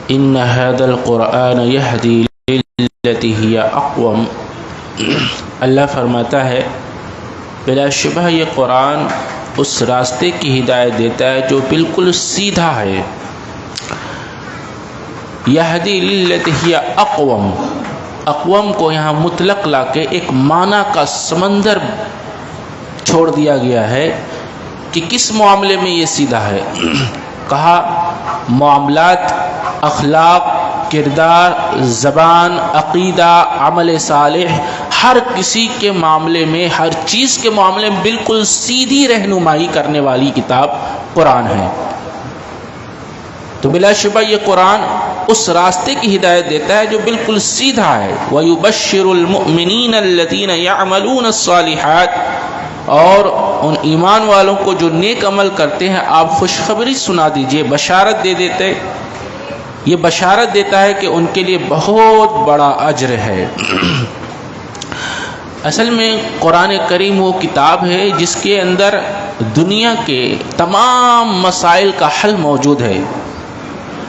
ان هذا القرآن يهدي للتي هي اقوم۔ اللہ فرماتا ہے بلا شبہ یہ قرآن اس راستے کی ہدایت دیتا ہے جو بالکل سیدھا ہے۔ یہدی للتی ہی اقوم، اقوم کو یہاں مطلق لا کے ایک معنی کا سمندر چھوڑ دیا گیا ہے کہ کس معاملے میں یہ سیدھا ہے۔ کہا معاملات، اخلاق، کردار، زبان، عقیدہ، عمل صالح، ہر کسی کے معاملے میں، ہر چیز کے معاملے میں بالکل سیدھی رہنمائی کرنے والی کتاب قرآن ہے۔ تو بلا شبہ یہ قرآن اس راستے کی ہدایت دیتا ہے جو بالکل سیدھا ہے۔ وَيُبَشِّرُ الْمُؤْمِنِينَ الَّذِينَ يَعْمَلُونَ الصَّالِحَاتِ، اور ان ایمان والوں کو جو نیک عمل کرتے ہیں آپ خوشخبری سنا دیجئے، بشارت دے دیتے۔ یہ بشارت دیتا ہے کہ ان کے لیے بہت بڑا اجر ہے۔ اصل میں قرآن کریم وہ کتاب ہے جس کے اندر دنیا کے تمام مسائل کا حل موجود ہے۔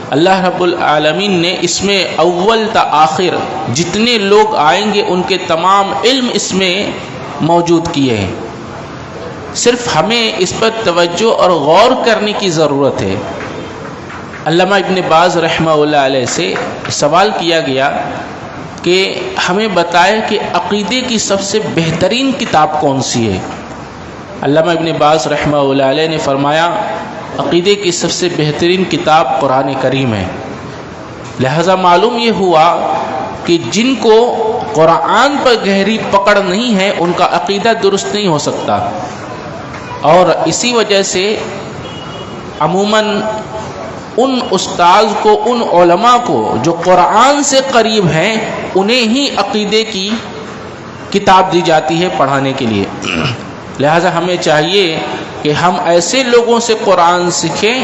اللہ رب العالمین نے اس میں اول تا آخر جتنے لوگ آئیں گے ان کے تمام علم اس میں موجود کیے ہیں۔ صرف ہمیں اس پر توجہ اور غور کرنے کی ضرورت ہے۔ علامہ ابن باز رحمہ اللہ علیہ سے سوال کیا گیا کہ ہمیں بتائے کہ عقیدے کی سب سے بہترین کتاب کون سی ہے۔ علامہ ابن باز رحمہ اللہ علیہ نے فرمایا عقیدے کی سب سے بہترین کتاب قرآن کریم ہے۔ لہذا معلوم یہ ہوا کہ جن کو قرآن پر گہری پکڑ نہیں ہے ان کا عقیدہ درست نہیں ہو سکتا، اور اسی وجہ سے عموماً ان استاذ کو، ان علماء کو جو قرآن سے قریب ہیں انہیں ہی عقیدے کی کتاب دی جاتی ہے پڑھانے کے لیے۔ لہذا ہمیں چاہیے کہ ہم ایسے لوگوں سے قرآن سیکھیں،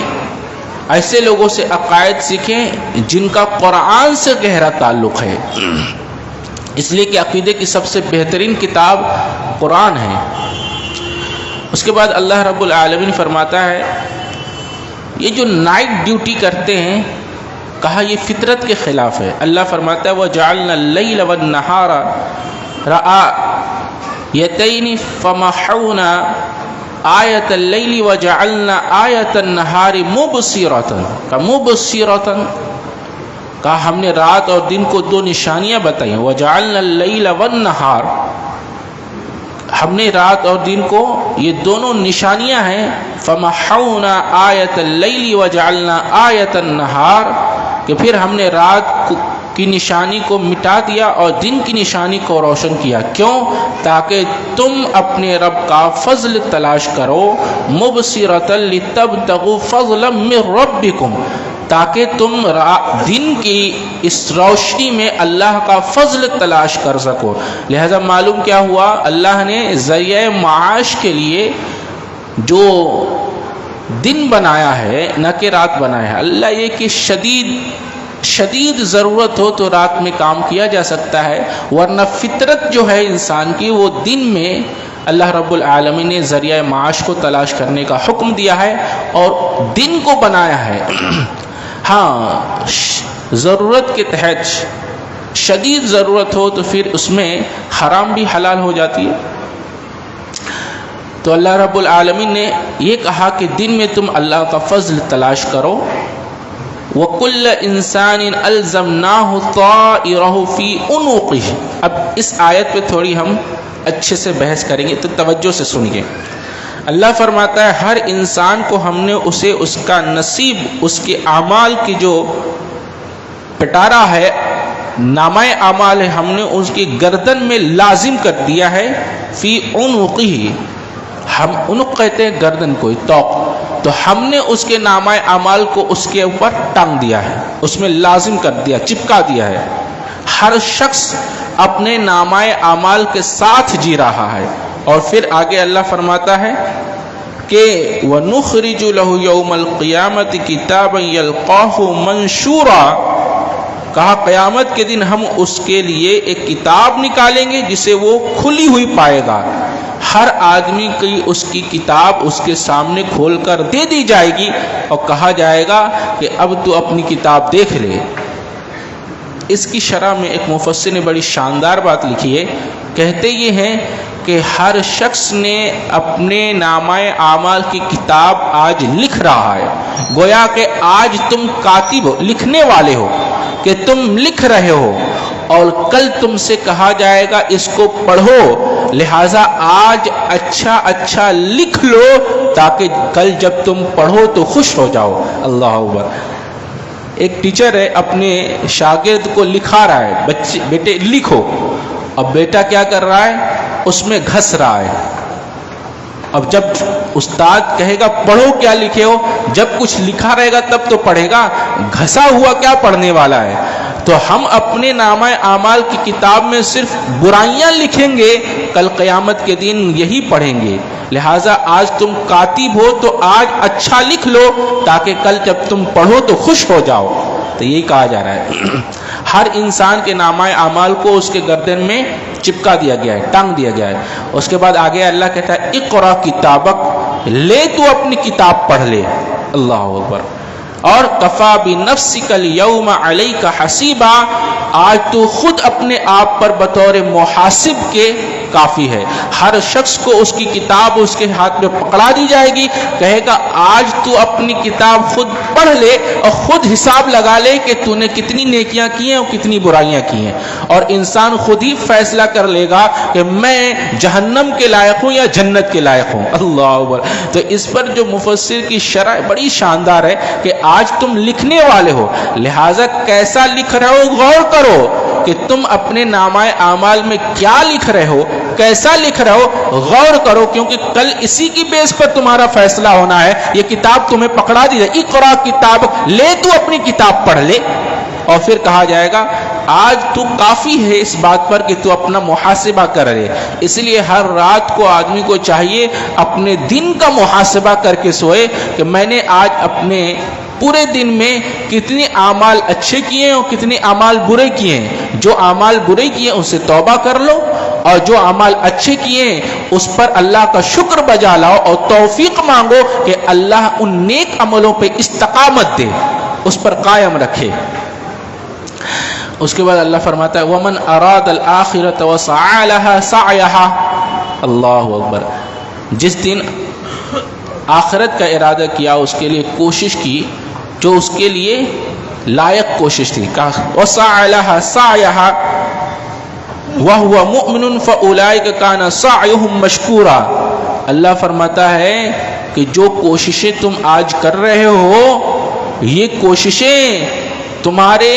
ایسے لوگوں سے عقائد سیکھیں جن کا قرآن سے گہرا تعلق ہے، اس لیے کہ عقیدے کی سب سے بہترین کتاب قرآن ہے۔ اس کے بعد اللہ رب العالمین فرماتا ہے یہ جو نائٹ ڈیوٹی کرتے ہیں، کہا یہ فطرت کے خلاف ہے۔ اللہ فرماتا ہے وَجَعَلْنَا اللَّيْلَ وَالنَّهَارَ رَآيَتَيْنِ فَمَحَوْنَا آیَةَ اللَّيْلِ وَجَعَلْنَا آیَةَ النَّهَارِ مُبْصِرَةً، کہا ہم نے رات اور دن کو دو نشانیاں بتائی ہیں۔ وَجَعَلْنَا اللَّيْلَ وَالنَّهَارَ، ہم نے رات اور دن کو یہ دونوں نشانیاں ہیں۔ فَمَحَوْنَا آیَةَ اللَّيْلِ وَجَعَلْنَا آیَةَ النَّهَارِ، کہ پھر ہم نے رات کی نشانی کو مٹا دیا اور دن کی نشانی کو روشن کیا۔ کیوں؟ تاکہ تم اپنے رب کا فضل تلاش کرو۔ مُبْصِرَةً لِتَبْتَغُوا فَضْلًا مِّن رَبِّكُمْ، تاکہ تم دن کی اس روشنی میں اللہ کا فضل تلاش کر سکو۔ لہذا معلوم کیا ہوا، اللہ نے ذریعہ معاش کے لیے جو دن بنایا ہے نہ کہ رات بنایا ہے۔ اللہ یہ کہ شدید ضرورت ہو تو رات میں کام کیا جا سکتا ہے، ورنہ فطرت جو ہے انسان کی وہ دن میں اللہ رب العالمین نے ذریعہ معاش کو تلاش کرنے کا حکم دیا ہے اور دن کو بنایا ہے۔ ہاں ضرورت کے تحت شدید ضرورت ہو تو پھر اس میں حرام بھی حلال ہو جاتی ہے۔ تو اللہ رب العالمین نے یہ کہا کہ دن میں تم اللہ کا فضل تلاش کرو۔ وَكُلَّ إِنسَانٍ أَلْزَمْنَاهُ طَائِرَهُ فِي عُنُقِهِ۔ اب اس آیت پہ تھوڑی ہم اچھے سے بحث کریں گے تو توجہ سے سنیے۔ اللہ فرماتا ہے ہر انسان کو ہم نے اسے اس کا نصیب، اس کے اعمال کی جو پٹارا ہے، نامہ اعمال ہے، ہم نے اس کی گردن میں لازم کر دیا ہے۔ فی عنقہ، ہم عنق کہتے ہیں گردن کو، توق، تو ہم نے اس کے نامہ اعمال کو اس کے اوپر ٹانگ دیا ہے، اس میں لازم کر دیا، چپکا دیا ہے۔ ہر شخص اپنے نامہ اعمال کے ساتھ جی رہا ہے۔ اور پھر آگے اللہ فرماتا ہے کہ وَنُخْرِجُ لَهُ يَوْمَ الْقِيَامَةِ كِتَابًا يَلْقَاهُ مَنْشُورًا، کہا قیامت کے دن ہم اس کے لیے ایک کتاب نکالیں گے جسے وہ کھلی ہوئی پائے گا۔ ہر آدمی کی اس کی کتاب اس کے سامنے کھول کر دے دی جائے گی اور کہا جائے گا کہ اب تو اپنی کتاب دیکھ لے۔ اس کی شرح میں ایک مفسر نے بڑی شاندار بات لکھی ہے، کہتے یہ ہیں کہ ہر شخص نے اپنے نامہ اعمال کی کتاب آج لکھ رہا ہے، گویا کہ آج تم کاتب ہو، لکھنے والے ہو، کہ تم لکھ رہے ہو اور کل تم سے کہا جائے گا اس کو پڑھو، لہٰذا آج اچھا لکھ لو تاکہ کل جب تم پڑھو تو خوش ہو جاؤ۔ اللہ اکبر۔ ایک ٹیچر ہے اپنے شاگرد کو لکھا رہا ہے، بیٹے لکھو، اب بیٹا کیا کر رہا ہے؟ اس میں گھس رہا ہے۔ اب جب استاد کہے گا پڑھو کیا لکھے ہو، جب کچھ لکھا رہے گا تب تو پڑھے گا، گھسا ہوا کیا پڑھنے والا ہے؟ تو ہم اپنے نامہ اعمال کی کتاب میں صرف برائیاں لکھیں گے، کل قیامت کے دن یہی پڑھیں گے۔ لہٰذا آج تم کاتب ہو تو آج اچھا لکھ لو تاکہ کل جب تم پڑھو تو خوش ہو جاؤ۔ تو یہی کہا جا رہا ہے، ہر انسان کے نامہ اعمال کو اس کے گردن میں چپکا دیا گیا ہے، ٹانگ دیا گیا ہے۔ اس کے بعد آگے اللہ کہتا ہے اقرا کتابک، لے تو اپنی کتاب پڑھ لے۔ اللہ اکبر۔ اور کفا بنفسک الیوم علیک حسیبا، آج تو خود اپنے آپ پر بطور محاسب کے کافی ہے۔ ہر شخص کو اس کی کتاب اس کے ہاتھ میں پکڑا دی جائے گی، کہے گا آج تو اپنی کتاب خود پڑھ لے اور خود حساب لگا لے کہ تو نے کتنی نیکیاں کی ہیں اور کتنی برائیاں کی ہیں، اور انسان خود ہی فیصلہ کر لے گا کہ میں جہنم کے لائق ہوں یا جنت کے لائق ہوں۔ اللہ اکبر۔ تو اس پر جو مفسر کی شرح بڑی شاندار ہے کہ آج تم لکھنے والے ہو، لہٰذا کیسا لکھ رہے ہو غور کرو کہ تم اپنے نامہ اعمال میں کیا لکھ رہے ہو، کیسا لکھ رہے ہو، غور کرو، کیونکہ کل اسی کی بیس پر تمہارا فیصلہ ہونا ہے۔ یہ کتاب تمہیں پکڑا دی جائے، اقرا کتاب، لے تو اپنی کتاب پڑھ لے، اور پھر کہا جائے گا آج تو کافی ہے اس بات پر کہ تو اپنا محاسبہ کر لے۔ اس لیے ہر رات کو آدمی کو چاہیے اپنے دن کا محاسبہ کر کے سوئے کہ میں نے آج اپنے پورے دن میں کتنے اعمال اچھے کیے اور کتنے اعمال برے کیے ہیں۔ جو اعمال برے کیے ان سے توبہ کر لو، اور جو اعمال اچھے کیے ہیں اس پر اللہ کا شکر بجا لاؤ اور توفیق مانگو کہ اللہ ان نیک عملوں پہ استقامت دے، اس پر قائم رکھے۔ اس کے بعد اللہ فرماتا ہے وَمَنْ أَرَادَ الْآخِرَةَ وَسَعَى لَهَا سَعْيَهَا، اللہ اکبر۔ جس دن آخرت کا ارادہ کیا، اس کے لیے کوشش کی جو اس کے لیے لائق کوشش تھی، کہا وَسَعَى لَهَا سَعْيَهَا وَهُوَ مُؤْمِنٌ فَأُولَئِكَ كَانَ سَعْيُهُمْ مَشْكُورًا۔ اللہ فرماتا ہے کہ جو کوششیں تم آج کر رہے ہو، یہ کوششیں تمہارے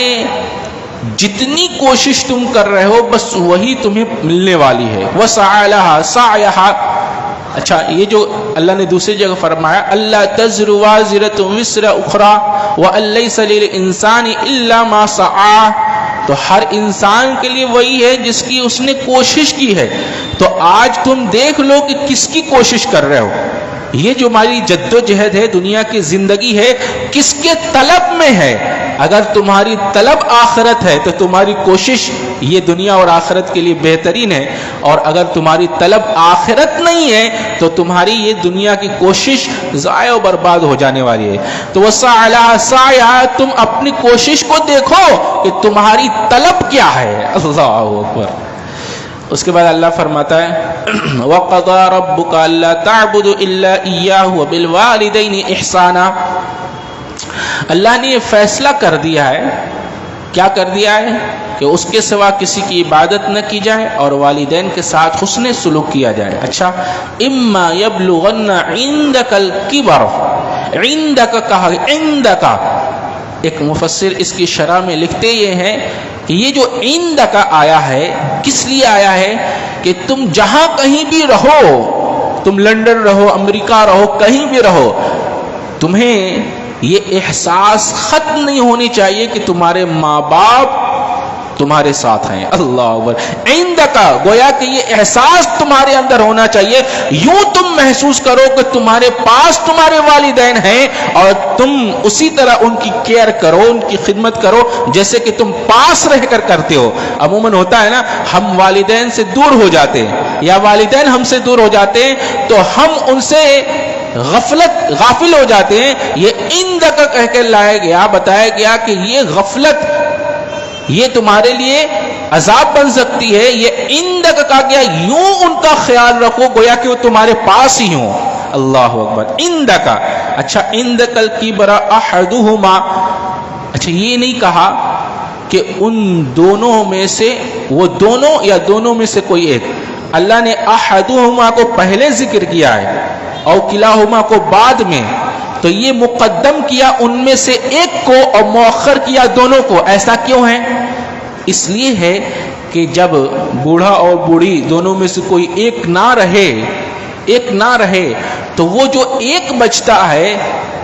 جتنی کوشش تم کر رہے ہو بس وہی تمہیں ملنے والی ہے۔ وَسَعَى لَهَا سَعْيَهَا۔ اچھا، یہ جو اللہ نے دوسری جگہ فرمایا اللہ تزر وازرۃ وزر اخرى وان لیس للانسان الا ما سعى، تو ہر انسان کے لیے وہی ہے جس کی اس نے کوشش کی ہے۔ تو آج تم دیکھ لو کہ کس کی کوشش کر رہے ہو، یہ جو ہماری جد و جہد ہے، دنیا کی زندگی ہے، کس کے طلب میں ہے۔ اگر تمہاری طلب آخرت ہے تو تمہاری کوشش یہ دنیا اور آخرت کے لیے بہترین ہے، اور اگر تمہاری طلب آخرت نہیں ہے تو تمہاری یہ دنیا کی کوشش ضائع و برباد ہو جانے والی ہے۔ تو وَسَعَى لَهَا سَعْيَهَا، تم اپنی کوشش کو دیکھو کہ تمہاری طلب کیا ہے۔ اللہ اکبر۔ اس کے بعد اللہ فرماتا ہے وَقَضَى رَبُّكَ أَلَّا تَعْبُدُوا إِلَّا إِيَّاهُ وَبِالْوَالِدَيْنِ إِحْسَانًا۔ اللہ نے یہ فیصلہ کر دیا ہے، کیا کر دیا ہے کہ اس کے سوا کسی کی عبادت نہ کی جائے اور والدین کے ساتھ حسن سلوک کیا جائے۔ اچھا، اما یبلغن عندک الکبر، عندک کہا، عندک، ایک مفسر اس کی شرح میں لکھتے یہ ہیں کہ یہ جو عندک آیا ہے کس لیے آیا ہے کہ تم جہاں کہیں بھی رہو، تم لندن رہو، امریکہ رہو، کہیں بھی رہو، تمہیں یہ احساس ختم نہیں ہونی چاہیے کہ تمہارے ماں باپ تمہارے ساتھ ہیں۔ اللہ اکبر۔ عندکا، گویا کہ یہ احساس تمہارے اندر ہونا چاہیے، یوں تم محسوس کرو کہ تمہارے پاس تمہارے والدین ہیں اور تم اسی طرح ان کی کیئر کرو، ان کی خدمت کرو جیسے کہ تم پاس رہ کر کرتے ہو۔ عموماً ہوتا ہے نا، ہم والدین سے دور ہو جاتے ہیں، یا والدین ہم سے دور ہو جاتے ہیں تو ہم ان سے غافل ہو جاتے ہیں. یہ عندک کہہ کے لایا گیا، بتایا گیا کہ یہ غفلت یہ تمہارے لیے عذاب بن سکتی ہے. یہ عندک کہا گیا، یوں ان کا خیال رکھو گویا کہ وہ تمہارے پاس ہی ہوں. اللہ اکبر. عندک، اچھا عندک الکبر احدہما، اچھا یہ نہیں کہا کہ ان دونوں میں سے وہ دونوں یا دونوں میں سے کوئی ایک. اللہ نے احدہما کو پہلے ذکر کیا ہے اور کلاہما کو بعد میں، تو یہ مقدم کیا ان میں سے ایک کو اور مؤخر کیا دونوں کو. ایسا کیوں ہے؟ اس لیے ہے کہ جب بوڑھا اور بوڑھی دونوں میں سے کوئی ایک نہ رہے تو وہ جو ایک بچتا ہے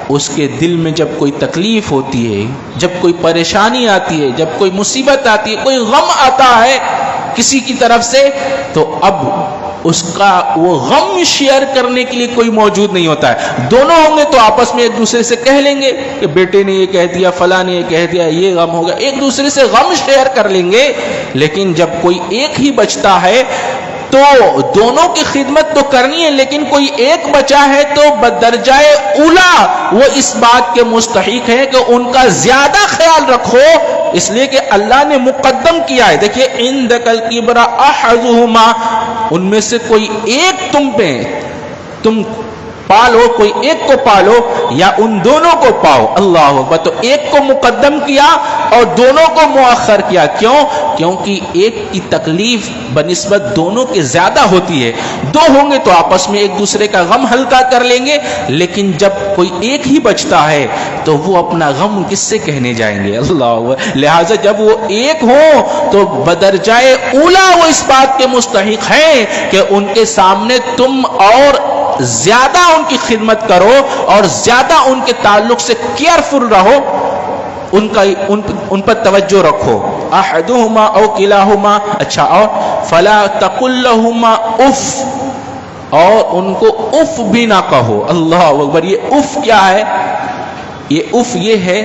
اس کے دل میں جب کوئی تکلیف ہوتی ہے، جب کوئی پریشانی آتی ہے، جب کوئی مصیبت آتی ہے، کوئی غم آتا ہے کسی کی طرف سے، تو اب اس کا وہ غم شیئر کرنے کے لیے کوئی موجود نہیں ہوتا ہے. دونوں ہوں گے تو آپس میں ایک دوسرے سے کہہ لیں گے کہ بیٹے نے یہ کہہ دیا، فلاں نے یہ کہہ دیا، یہ غم ہوگا، ایک دوسرے سے غم شیئر کر لیں گے. لیکن جب کوئی ایک ہی بچتا ہے تو دونوں کی خدمت تو کرنی ہے، لیکن کوئی ایک بچا ہے تو بدرجائے اولا وہ اس بات کے مستحق ہے کہ ان کا زیادہ خیال رکھو. اس لیے کہ اللہ نے مقدم کیا ہے. دیکھیے عندک الکبر احدہما، ان میں سے کوئی ایک تم پالو، کوئی ایک کو پالو یا ان دونوں کو پاؤ. اللہ اکبر. تو ایک کو مقدم کیا اور دونوں کو مؤخر کیا. کیوں؟ کیونکہ ایک کی تکلیف بنسبت دونوں کے زیادہ ہوتی ہے. دو ہوں گے تو آپس میں ایک دوسرے کا غم ہلکا کر لیں گے، لیکن جب کوئی ایک ہی بچتا ہے تو وہ اپنا غم کس سے کہنے جائیں گے؟ اللہ اکبر. لہٰذا جب وہ ایک ہوں تو بدرجائے اولا وہ اس بات کے مستحق ہیں کہ ان کے سامنے تم اور زیادہ ان کی خدمت کرو اور زیادہ ان کے تعلق سے کیئرفل رہو، ان پر توجہ رکھو. احدہما او کلاہما. اچھا، اور فلا تقل لہما اف، اور ان کو اف بھی نہ کہو. اللہ اکبر. یہ اف کیا ہے؟ یہ اف یہ ہے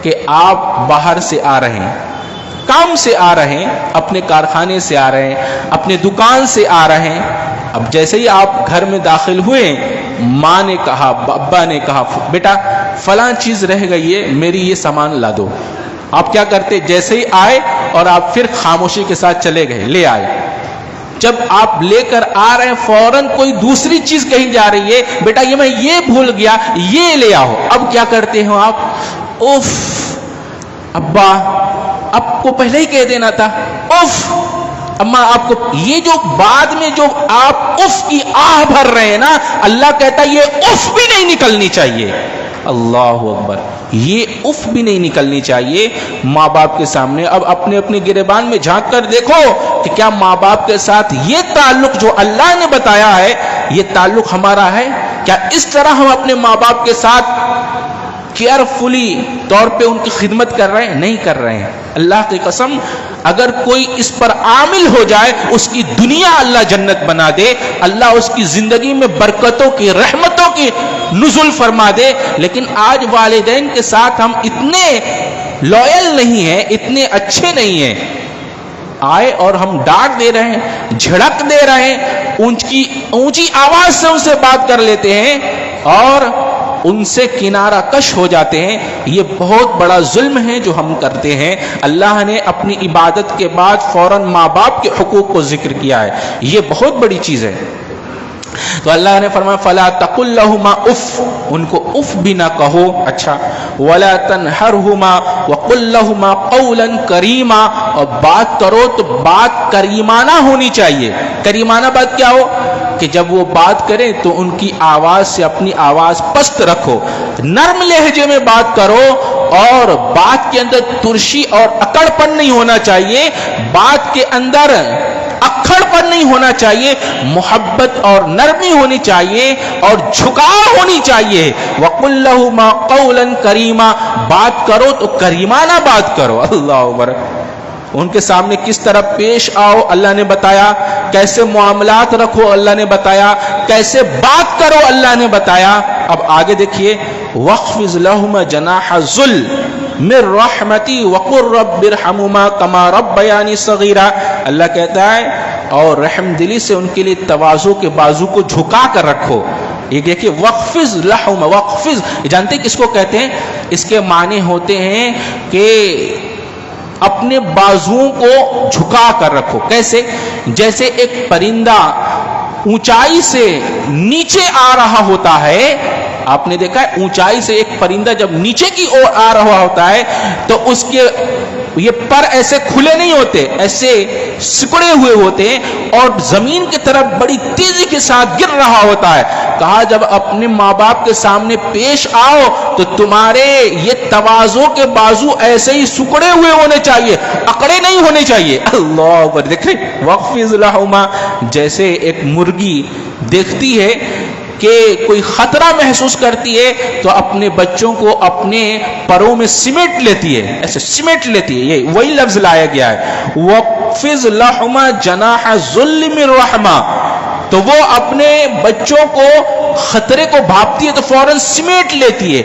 کہ آپ باہر سے آ رہے ہیں، کام سے آ رہے ہیں، اپنے کارخانے سے آ رہے ہیں، اپنے دکان سے آ رہے ہیں. اب جیسے ہی آپ گھر میں داخل ہوئے، ماں نے کہا، ابا نے کہا بیٹا فلاں چیز رہ گئی ہے، میری یہ سامان لا دو. آپ کیا کرتے؟ جیسے ہی آئے اور آپ پھر خاموشی کے ساتھ چلے گئے، لے آئے. جب آپ لے کر آ رہے ہیں فوراً کوئی دوسری چیز کہیں جا رہی ہے، بیٹا یہ میں یہ بھول گیا، یہ لے آؤ. اب کیا کرتے ہو آپ؟ اف ابا، آپ کو پہلے ہی کہہ دینا تھا. اف اما، آپ کو یہ جو بعد میں جو آپ اف کی آہ بھر رہے ہیں نا، اللہ کہتا ہے یہ اف بھی نہیں نکلنی چاہیے. اللہ اکبر. یہ اف بھی نہیں نکلنی چاہیے ماں باپ کے سامنے. اب اپنے اپنے گریبان میں جھانک کر دیکھو کہ کیا ماں باپ کے ساتھ یہ تعلق جو اللہ نے بتایا ہے یہ تعلق ہمارا ہے؟ کیا اس طرح ہم اپنے ماں باپ کے ساتھ کیئرفلی طور پہ ان کی خدمت کر رہے ہیں؟ نہیں کر رہے ہیں. اللہ کی قسم اگر کوئی اس پر عامل ہو جائے، اس کی دنیا اللہ جنت بنا دے، اللہ اس کی زندگی میں برکتوں کی، رحمتوں کی نزول فرما دے. لیکن آج والدین کے ساتھ ہم اتنے لوئل نہیں ہیں، اتنے اچھے نہیں ہیں. آئے اور ہم ڈانٹ دے رہے ہیں، جھڑک دے رہے ہیں، اونچی آواز سے ان سے بات کر لیتے ہیں اور ان سے کنارہ کش ہو جاتے ہیں. یہ بہت بڑا ظلم ہے جو ہم کرتے ہیں. اللہ نے اپنی عبادت کے بعد فوراً ماں باپ کے حقوق کو ذکر کیا ہے. یہ بہت بڑی چیز ہے. تو اللہ نے فرمایا فلا تقل لہما اف، ان کو اف بھی نہ کہو. اچھا، ولا تنہرہما وقل لہما قولا کریما، اور بات کرو تو بات کریمانہ ہونی چاہیے. کریمانہ بات کیا ہو کہ جب وہ بات کریں تو ان کی آواز سے اپنی آواز پست رکھو، نرم لہجے میں بات کرو، اور بات کے اندر ترشی اور اکڑ پن نہیں ہونا چاہیے، بات کے اندر اکھڑ پر نہیں ہونا چاہیے، محبت اور نرمی ہونی چاہیے اور جھکاؤ ہونی چاہیے. وَقُلْ لَهُمَا قَوْلًا كَرِيمًا، بات کرو تو کریمانہ بات کرو. اللہ اکبر. ان کے سامنے کس طرح پیش آؤ اللہ نے بتایا، کیسے معاملات رکھو اللہ نے بتایا، کیسے بات کرو اللہ نے بتایا. اب آگے دیکھیے وَخْفِضْ لَهُمَا جَنَاحَ الذُّلِّ مِن رَحْمَتِي وَقُلْ رَبِّ ارْحَمْهُمَا كَمَا رَبَّيَانِي صَغِيرًا. اللہ کہتا ہے اور رحم دلی سے ان کے لیے تواضع کے بازو کو جھکا کر رکھو. یہ دیکھیے وقفز لحم، وقفز جانتے ہیں کس کو کہتے ہیں؟ اس کے معنی ہوتے ہیں کہ اپنے بازوؤں کو جھکا کر رکھو. کیسے؟ جیسے ایک پرندہ اونچائی سے نیچے آ رہا ہوتا ہے. آپ نے دیکھا ہے اونچائی سے ایک پرندہ جب نیچے کی اور آ رہا ہوتا ہے تو اس کے یہ پر ایسے کھلے نہیں ہوتے، ایسے سکڑے ہوئے ہوتے ہیں اور زمین کی طرف بڑی تیزی کے ساتھ گر رہا ہوتا ہے. کہا جب اپنے ماں باپ کے سامنے پیش آؤ تو تمہارے یہ تواضع کے بازو ایسے ہی سکڑے ہوئے ہونے چاہیے، اکڑے نہیں ہونے چاہیے. اللہ اکبر. دیکھ رہے وقفز لہما، جیسے ایک مرغی دیکھتی ہے کہ کوئی خطرہ محسوس کرتی ہے تو اپنے بچوں کو اپنے پروں میں سمیٹ لیتی ہے، ایسے سمیٹ لیتی ہے. یہ وہی لفظ لایا گیا ہے وقفز لہما جناح ذل من رحمہ. تو وہ اپنے بچوں کو خطرے کو بھاپتی ہے تو فوراً سمیٹ لیتی ہے،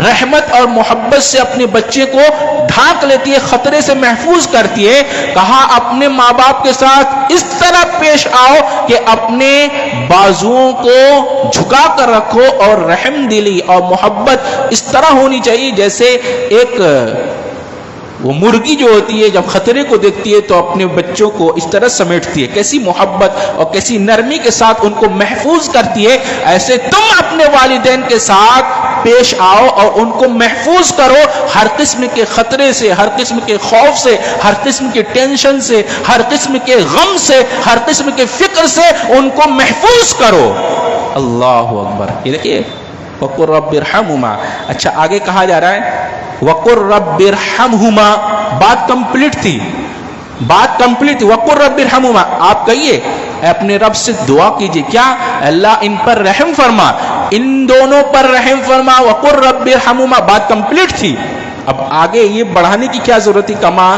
رحمت اور محبت سے اپنے بچے کو ڈھانک لیتی ہے، خطرے سے محفوظ کرتی ہے. کہا اپنے ماں باپ کے ساتھ اس طرح پیش آؤ کہ اپنے بازوؤں کو جھکا کر رکھو اور رحم دلی اور محبت اس طرح ہونی چاہیے جیسے ایک وہ مرغی جو ہوتی ہے جب خطرے کو دیکھتی ہے تو اپنے بچوں کو اس طرح سمیٹتی ہے. کیسی محبت اور کیسی نرمی کے ساتھ ان کو محفوظ کرتی ہے. ایسے تم اپنے والدین کے ساتھ پیش آؤ اور ان کو محفوظ کرو ہر قسم کے خطرے سے، ہر قسم کے خوف سے، ہر قسم کے ٹینشن سے، ہر قسم کے غم سے، ہر قسم کے فکر سے ان کو محفوظ کرو. اللہ اکبر. یہ دیکھیے وقر رب ارحمہما. اچھا آگے کہا جا رہا ہے وقر رب ارحمہما. بات کمپلیٹ تھی، بات کمپلیٹ تھی. وقر رب ارحمہما آپ کہیے اپنے رب سے دعا کیجئے کیا؟ اللہ ان پر رحم فرما، ان دونوں پر رحم فرما. وقر رب ارحمہما بات کمپلیٹ تھی. اب آگے یہ بڑھانے کی کیا ضرورت تھی؟ کما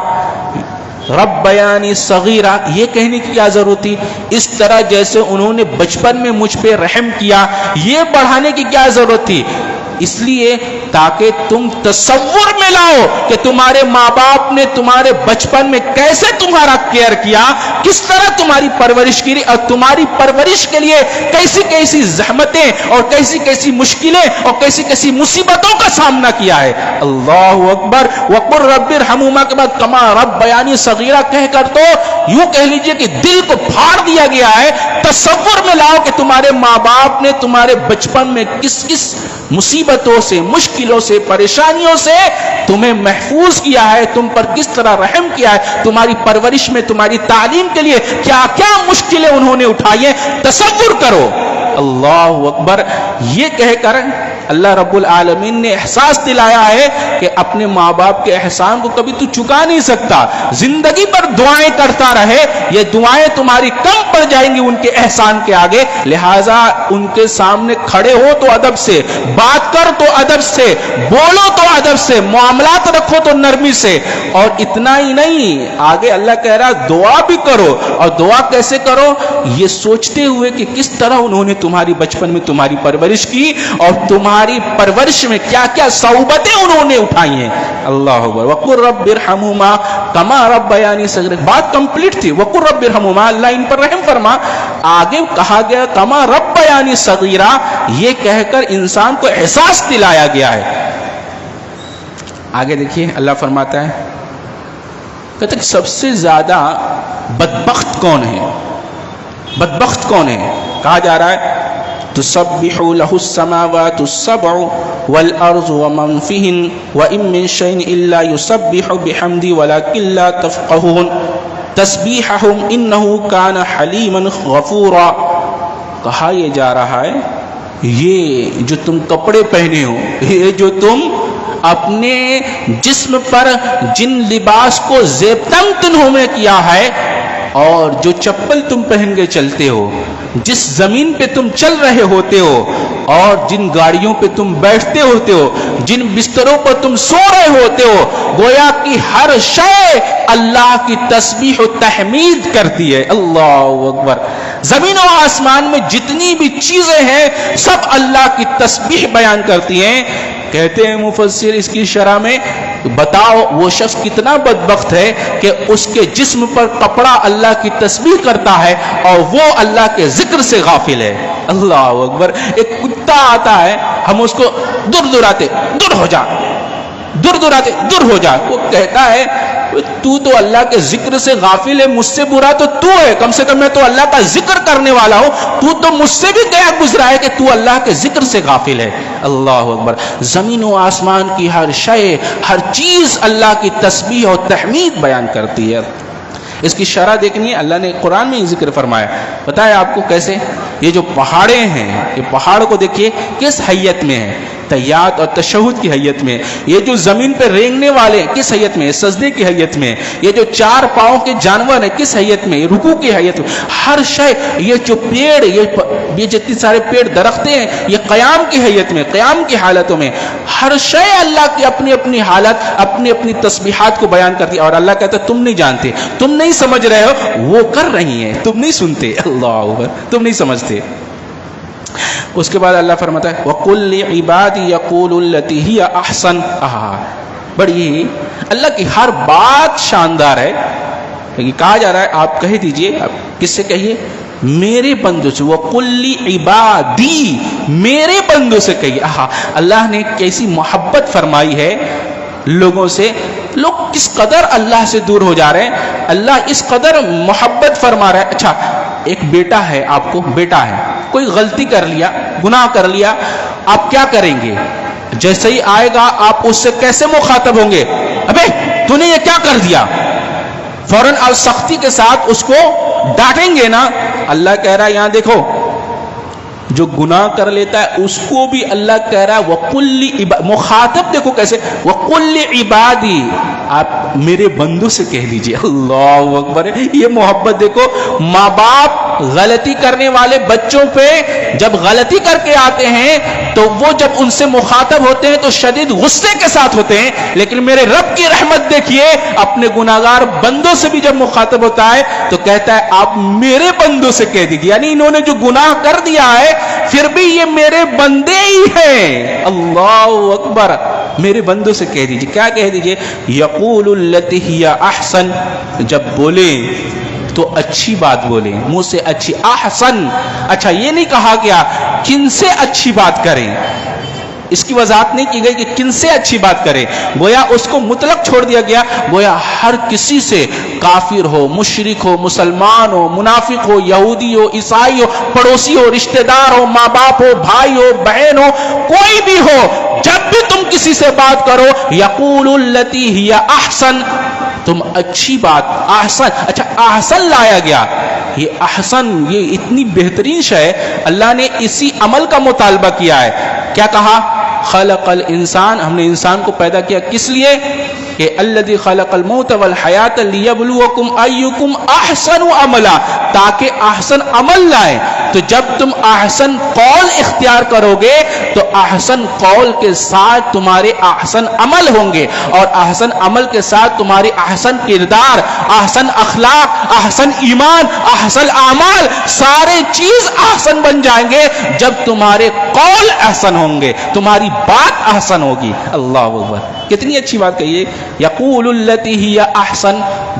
ربیانی صغیرہ یہ کہنے کی کیا ضرورت تھی؟ اس طرح جیسے انہوں نے بچپن میں مجھ پہ رحم کیا، یہ بڑھانے کی کیا ضرورت تھی؟ اس لیے تاکہ تم تصور میں لاؤ کہ تمہارے ماں باپ نے تمہارے بچپن میں کیسے تمہارا کیئر کیا، کس طرح تمہاری پرورش کی اور تمہاری پرورش کے لیے کیسی کیسی زحمتیں اور کیسی کیسی مشکلیں اور کیسی کیسی مصیبتوں کا سامنا کیا ہے. اللہ اکبر. وقر رب ارحمہما کے بعد کما ربیانی صغیرہ کہہ کر تو یوں کہہ لیجئے کہ دل کو پھاڑ دیا گیا ہے. تصور میں لاؤ کہ تمہارے ماں باپ نے تمہارے بچپن میں کس کس مصیبتوں سے، مشکلوں سے، پریشانیوں سے تمہیں محفوظ کیا ہے، تم پر کس طرح رحم کیا ہے، تمہاری پرورش میں، تمہاری تعلیم کے لیے کیا کیا مشکلیں انہوں نے اٹھائی ہیں. تصور کرو. اللہ اکبر. یہ کہہ کر اللہ رب العالمین نے احساس دلایا ہے کہ اپنے ماں باپ کے احسان کو کبھی تو چکا نہیں سکتا. زندگی پر دعائیں کرتا رہے، یہ دعائیں تمہاری کم پڑ جائیں گی ان کے احسان کے آگے. لہٰذا ان کے سامنے کھڑے ہو تو ادب سے، بات کر تو ادب سے، بولو تو ادب سے، معاملات رکھو تو نرمی سے. اور اتنا ہی نہیں، آگے اللہ کہہ رہا دعا بھی کرو. اور دعا کیسے کرو؟ یہ سوچتے ہوئے کہ کس طرح انہوں نے تمہاری بچپن میں تمہاری پرورش کی اور تمہاری پرورش میں کیا کیا صعوبتیں انہوں نے اٹھائی ہیں. اللہ اکبر. وقر رب ارحمہما کما ربیانی صغیرہ بات کمپلیٹ تھی. وقر رب ارحمہما اللہ ان پر رحم فرما. آگے کہا گیا کما ربیانی صغیرہ، یہ کہہ کر انسان کو احساس دلایا گیا ہے. آگے دیکھیے اللہ فرماتا ہے کہتے ہیں سب سے زیادہ بدبخت کون ہے؟ بدبخت کون ہے؟ کہا جا رہا ہے تسبح له السماوات السبع والارض ومن فيهن وان من شيء الا يسبح بحمده ولكن لا تفقهون تسبيحهم انه كان حليما غفورا. کہا یہ جا رہا ہے یہ جو تم کپڑے پہنے ہو، یہ جو تم اپنے جسم پر جن لباس کو زیب تنگ تنہوں میں کیا ہے اور جو چپل تم پہن کے چلتے ہو، جس زمین پہ تم چل رہے ہوتے ہو اور جن گاڑیوں پہ تم بیٹھتے ہوتے ہو، جن بستروں پر تم سو رہے ہوتے ہو، گویا کہ ہر شے اللہ کی تسبیح و تحمید کرتی ہے. اللہ اکبر. زمین و آسمان میں جتنی بھی چیزیں ہیں سب اللہ کی تسبیح بیان کرتی ہیں. کہتے ہیں مفسر اس کی شرح میں، بتاؤ وہ شخص کتنا بدبخت ہے کہ اس کے جسم پر کپڑا اللہ کی تسبیح کرتا ہے اور وہ اللہ کے ذکر سے غافل ہے۔ اللہ اکبر۔ ایک کتا آتا ہے، ہم اس کو دور دراتے، دور ہو جا، دور دراتے، دور ہو جا، وہ کہتا ہے تو اللہ کے ذکر سے غافل ہے، مجھ سے برا تو ہے، کم سے کم میں تو اللہ کا ذکر کرنے والا ہوں، تو مجھ سے بھی گیا گزرا ہے کہ تو اللہ کے ذکر سے غافل ہے۔ اللہ اکبر۔ زمین و آسمان کی ہر شے، ہر چیز اللہ کی تسبیح اور تحمید بیان کرتی ہے۔ اس کی شرح دیکھنی ہے، اللہ نے قرآن میں ہی ذکر فرمایا۔ بتائے آپ کو کیسے؟ یہ جو پہاڑیں ہیں، یہ پہاڑ کو دیکھیے کس حیت میں ہے، تحیات اور تشہد کی حیت میں۔ یہ جو زمین پہ رینگنے والے کس حیت میں؟ سجدے کی حیت میں۔ یہ جو چار پاؤں کے جانور ہیں کس حیت میں؟ رکوع کی حیت میں۔ ہر شے، یہ جو پیڑ، یہ جتنے سارے پیڑ درختیں ہیں، یہ قیام کی حیت میں، قیام کی حالتوں میں۔ ہر شے اللہ کی اپنی اپنی حالت، اپنی اپنی تسبیحات کو بیان کرتی ہے، اور اللہ کہتا ہے تم نہیں جانتے، تم نہیں سمجھ رہے ہو، وہ کر رہی ہیں، تم نہیں سنتے۔ اللہ اکبر۔ تم نہیں سمجھتے۔ اس کے بعد اللہ فرماتا ہے وَقُلْ لِعِبَادِ يَقُولُ الَّتِي هِيَ أَحْسَنُ۔ بڑی اللہ کی ہر بات شاندار ہے، لیکن کہا جا رہا ہے آپ کہہ دیجئے، کس سے کہیے؟ میرے بندوں سے۔ وَقُلْ لِعِبَادِي، میرے بندوں سے کہیے۔ اللہ نے کیسی محبت فرمائی ہے لوگوں سے۔ لوگ کس قدر اللہ سے دور ہو جا رہے ہیں، اللہ اس قدر محبت فرما رہا ہے۔ اچھا، ایک بیٹا ہے، آپ کو بیٹا ہے، کوئی غلطی کر لیا، گناہ کر لیا، آپ کیا کریں گے؟ جیسے ہی آئے گا آپ اس سے کیسے مخاطب ہوں گے؟ ابے تو نے یہ کیا کر دیا؟ فوراً آپ سختی کے ساتھ اس کو ڈانٹیں گے نا۔ اللہ کہہ رہا ہے یہاں دیکھو، جو گناہ کر لیتا ہے اس کو بھی اللہ کہہ رہا ہے وَقُلِّ، مخاطب دیکھو کیسے، وَقُلِّ عِبَادِي، آپ میرے بندوں سے کہہ دیجئے۔ اللہ اکبر۔ یہ محبت دیکھو، ماں باپ غلطی کرنے والے بچوں پہ جب غلطی کر کے آتے ہیں تو وہ جب ان سے مخاطب ہوتے ہیں تو شدید غصے کے ساتھ ہوتے ہیں، لیکن میرے رب کی رحمت دیکھیے، اپنے گناہگار بندوں سے بھی جب مخاطب ہوتا ہے تو کہتا ہے آپ میرے بندوں سے کہہ دیجئے، یعنی انہوں نے جو گناہ کر دیا ہے پھر بھی یہ میرے بندے ہی ہیں۔ اللہ اکبر۔ میرے بندوں سے کہہ دیجئے، کیا کہہ دیجئے؟ یقول التی ہی احسن، جب بولیں تو اچھی بات بولیں، منہ سے اچھی، احسن۔ اچھا، یہ نہیں کہا گیا کن سے اچھی بات کریں، اس کی وضاحت نہیں کی گئی کہ کن سے اچھی بات کریں، گویا اس کو مطلق چھوڑ دیا گیا، گویا ہر کسی سے، کافر ہو، مشرک ہو، مسلمان ہو، منافق ہو، یہودی ہو، عیسائی ہو، پڑوسی ہو، رشتہ دار ہو، ماں باپ ہو، بھائی ہو، بہن ہو، کوئی بھی ہو، جب بھی تم کسی سے بات کرو یقول التی ہی احسن، تم اچھی بات، احسن۔ اچھا، احسن لایا گیا، یہ احسن، یہ اتنی بہترین شے ہے، اللہ نے اسی عمل کا مطالبہ کیا ہے۔ کیا کہا؟ خلق الانسان، ہم نے انسان کو پیدا کیا کس لیے؟ کہ الذی خلق الموت والحیات لیبلوکم ایکم احسن عملا، تاکہ احسن عمل لائیں۔ تو جب تم احسن قول اختیار کرو گے تو احسن قول کے ساتھ تمہارے احسن عمل ہوں گے، اور احسن عمل کے ساتھ تمہاری احسن کردار، احسن اخلاق، احسن ایمان، احسن اعمال، سارے چیز احسن بن جائیں گے جب تمہارے قول احسن ہوں گے، تمہاری بات احسن ہوگی۔ اللہ اکبر۔ کتنی اچھی بات کہیے، یقول التی ہی احسن،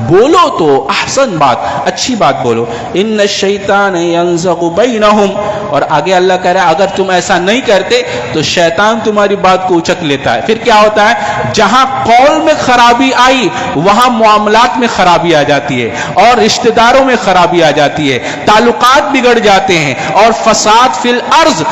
بولو تو احسن بات، اچھی بات بولو۔ ان الشیطان ینزغ بینہم، اور آگے اللہ کہہ رہا ہے اگر تم ایسا نہیں کرتے تو شیطان تمہاری بات کو اچک لیتا ہے۔ پھر کیا ہوتا ہے؟ جہاں قول میں خرابی آئی وہاں معاملات میں خرابی آ جاتی ہے، اور رشتہ داروں میں خرابی آ جاتی ہے، تعلقات بگڑ جاتے ہیں، اور فساد فی الارض،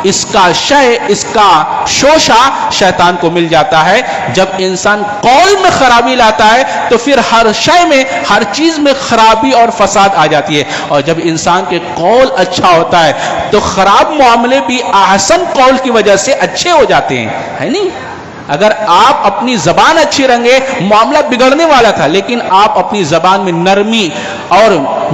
اس کا شے، اس کا شوشہ شیطان کو مل جاتا ہے۔ جب انسان قول میں خرابی لاتا ہے تو پھر ہر شے میں، ہر چیز میں خرابی اور فساد آ جاتی ہے، اور جب انسان کے قول اچھا ہوتا ہے تو خراب معاملے بھی احسن قول کی وجہ سے اچھے ہو جاتے ہیں، ہے نہیں؟ اگر آپ اپنی زبان اچھی رنگے، معاملہ بگڑنے والا تھا، لیکن آپ اپنی زبان میں نرمی اور